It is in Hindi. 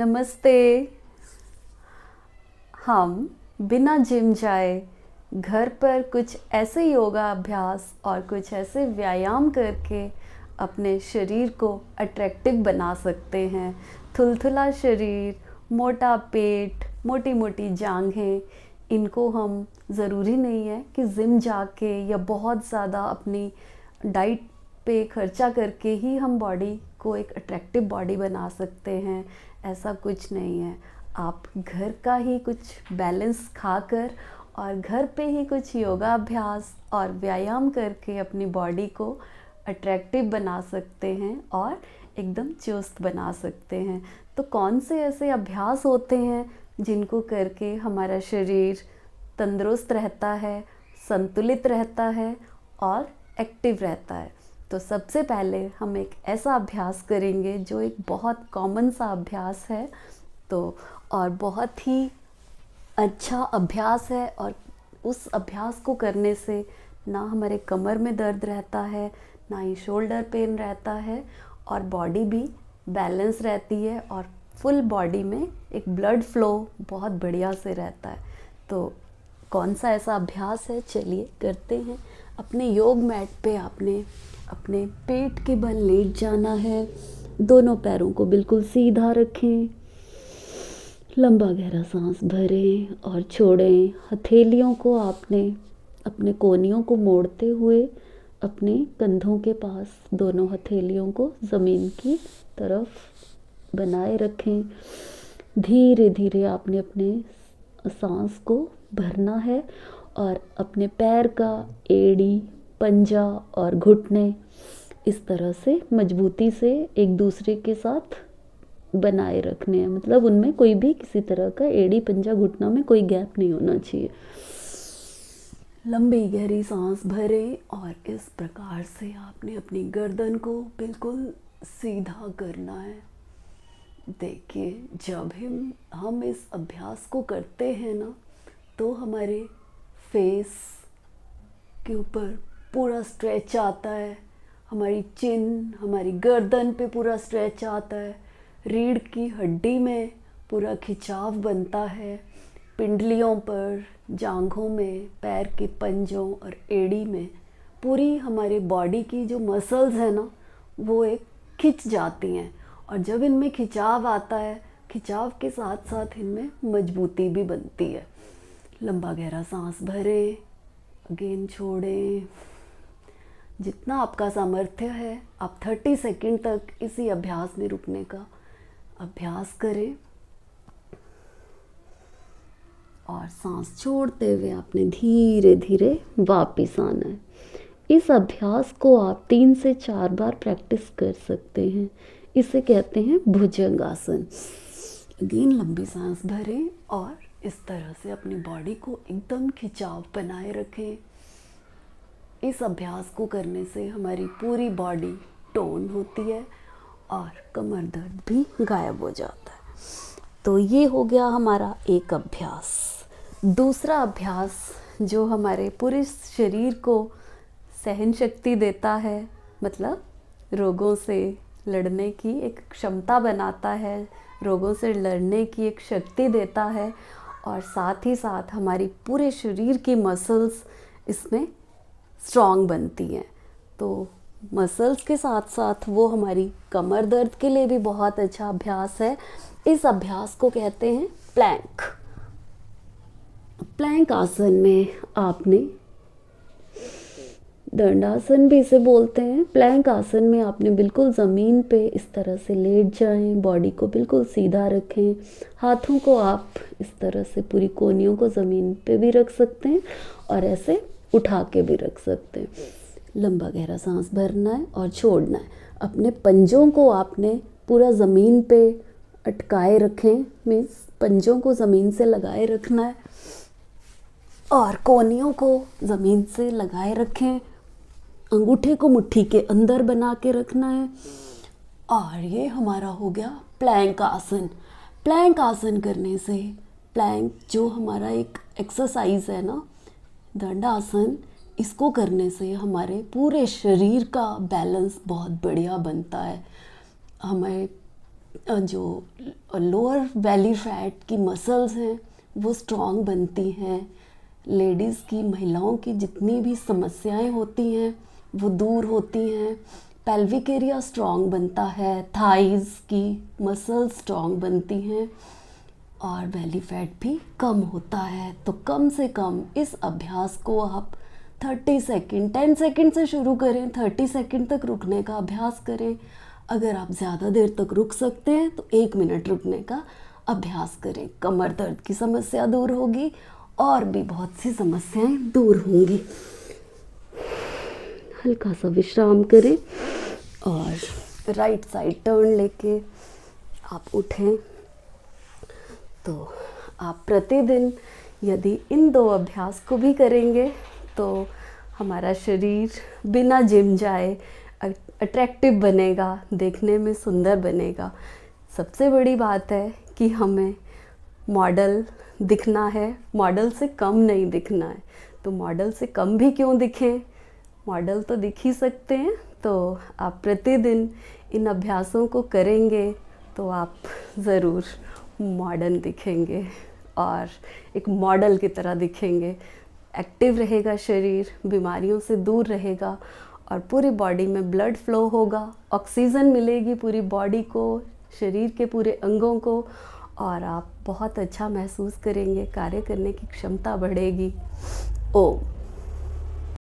नमस्ते। हम बिना जिम जाए घर पर कुछ ऐसे योगा अभ्यास और कुछ ऐसे व्यायाम करके अपने शरीर को अट्रैक्टिव बना सकते हैं। थुलथुला शरीर, मोटा पेट, मोटी मोटी जांघें, इनको हम ज़रूरी नहीं है कि जिम जाके या बहुत ज़्यादा अपनी डाइट पे खर्चा करके ही हम बॉडी को एक अट्रैक्टिव बॉडी बना सकते हैं। ऐसा कुछ नहीं है। आप घर का ही कुछ बैलेंस खाकर और घर पे ही कुछ योगा अभ्यास और व्यायाम करके अपनी बॉडी को अट्रैक्टिव बना सकते हैं और एकदम चुस्त बना सकते हैं। तो कौन से ऐसे अभ्यास होते हैं जिनको करके हमारा शरीर तंदुरुस्त रहता है, संतुलित रहता है और एक्टिव रहता है? तो सबसे पहले हम एक ऐसा अभ्यास करेंगे जो एक बहुत कॉमन सा अभ्यास है, तो और बहुत ही अच्छा अभ्यास है। और उस अभ्यास को करने से ना हमारे कमर में दर्द रहता है, ना ही शोल्डर पेन रहता है, और बॉडी भी बैलेंस रहती है और फुल बॉडी में एक ब्लड फ्लो बहुत बढ़िया से रहता है। तो कौन सा ऐसा अभ्यास है, चलिए करते हैं। अपने योग मैट पे आपने अपने पेट के बल लेट जाना है। दोनों पैरों को बिल्कुल सीधा रखें। लंबा गहरा सांस भरें और छोड़ें। हथेलियों को आपने अपने कोहनियों को मोड़ते हुए अपने कंधों के पास दोनों हथेलियों को ज़मीन की तरफ बनाए रखें। धीरे धीरे आपने अपने सांस को भरना है और अपने पैर का एड़ी, पंजा और घुटने इस तरह से मजबूती से एक दूसरे के साथ बनाए रखने हैं। मतलब उनमें कोई भी किसी तरह का एड़ी, पंजा, घुटना में कोई गैप नहीं होना चाहिए। लंबी गहरी सांस भरें और इस प्रकार से आपने अपनी गर्दन को बिल्कुल सीधा करना है। देखिए, जब हम इस अभ्यास को करते हैं ना, तो हमारे फेस के ऊपर पूरा स्ट्रेच आता है, हमारी चिन, हमारी गर्दन पे पूरा स्ट्रेच आता है, रीढ़ की हड्डी में पूरा खिंचाव बनता है, पिंडलियों पर, जांघों में, पैर के पंजों और एड़ी में पूरी हमारे बॉडी की जो मसल्स हैं ना, वो एक खिंच जाती हैं। और जब इनमें खिंचाव आता है, खिंचाव के साथ साथ इनमें मजबूती भी बनती है। लंबा गहरा सांस भरें, अगेन छोड़ें। जितना आपका सामर्थ्य है, आप 30 सेकंड तक इसी अभ्यास में रुकने का अभ्यास करें। और सांस छोड़ते हुए आपने धीरे धीरे वापस आना है। इस अभ्यास को आप 3 से 4 बार प्रैक्टिस कर सकते हैं। इसे कहते हैं भुजंगासन। अगेन लंबी सांस भरें और इस तरह से अपनी बॉडी को एकदम खिंचाव बनाए रखें। इस अभ्यास को करने से हमारी पूरी बॉडी टोन होती है और कमर दर्द भी गायब हो जाता है। तो ये हो गया हमारा एक अभ्यास। दूसरा अभ्यास जो हमारे पूरे शरीर को सहन शक्ति देता है, मतलब रोगों से लड़ने की एक क्षमता बनाता है, रोगों से लड़ने की एक शक्ति देता है, और साथ ही साथ हमारी पूरे शरीर की मसल्स इसमें स्ट्रॉन्ग बनती हैं। तो मसल्स के साथ साथ वो हमारी कमर दर्द के लिए भी बहुत अच्छा अभ्यास है। इस अभ्यास को कहते हैं प्लैंक। प्लैंक आसन में आपने, दंडासन भी इसे बोलते हैं, प्लैंक आसन में आपने बिल्कुल ज़मीन पे इस तरह से लेट जाएं, बॉडी को बिल्कुल सीधा रखें। हाथों को आप इस तरह से पूरी कोहनियों को ज़मीन पे भी रख सकते हैं और ऐसे उठा के भी रख सकते हैं। लंबा गहरा सांस भरना है और छोड़ना है। अपने पंजों को आपने पूरा ज़मीन पे अटकाए रखें, मीन्स पंजों को ज़मीन से लगाए रखना है और कोहनियों को ज़मीन से लगाए रखें। अंगूठे को मुट्ठी के अंदर बना के रखना है। और ये हमारा हो गया प्लैंक आसन। प्लैंक आसन करने से, प्लैंक जो हमारा एक एक्सरसाइज है ना, दंडासन, इसको करने से हमारे पूरे शरीर का बैलेंस बहुत बढ़िया बनता है। हमें जो लोअर बेली फैट की मसल्स हैं वो स्ट्रॉन्ग बनती हैं। लेडीज़ की, महिलाओं की जितनी भी समस्याएं होती हैं वो दूर होती हैं। पेल्विक एरिया स्ट्रॉन्ग बनता है, थाइज़ की मसल्स स्ट्रॉन्ग बनती हैं और बेली फैट भी कम होता है। तो कम से कम इस अभ्यास को आप 30 सेकंड, 10 सेकंड से शुरू करें, 30 सेकंड तक रुकने का अभ्यास करें। अगर आप ज़्यादा देर तक रुक सकते हैं तो 1 मिनट रुकने का अभ्यास करें। कमर दर्द की समस्या दूर होगी और भी बहुत सी समस्याएं दूर होंगी। हल्का सा विश्राम करें और राइट साइड टर्न लेके आप उठें। तो आप प्रतिदिन यदि इन 2 अभ्यास को भी करेंगे तो हमारा शरीर बिना जिम जाए अट्रैक्टिव बनेगा, देखने में सुंदर बनेगा। सबसे बड़ी बात है कि हमें मॉडल दिखना है, मॉडल से कम नहीं दिखना है। तो मॉडल से कम भी क्यों दिखें, मॉडल तो दिख ही सकते हैं। तो आप प्रतिदिन इन अभ्यासों को करेंगे तो आप ज़रूर मॉडर्न दिखेंगे और एक मॉडल की तरह दिखेंगे। एक्टिव रहेगा शरीर, बीमारियों से दूर रहेगा और पूरी बॉडी में ब्लड फ्लो होगा, ऑक्सीजन मिलेगी पूरी बॉडी को, शरीर के पूरे अंगों को, और आप बहुत अच्छा महसूस करेंगे, कार्य करने की क्षमता बढ़ेगी। ओम।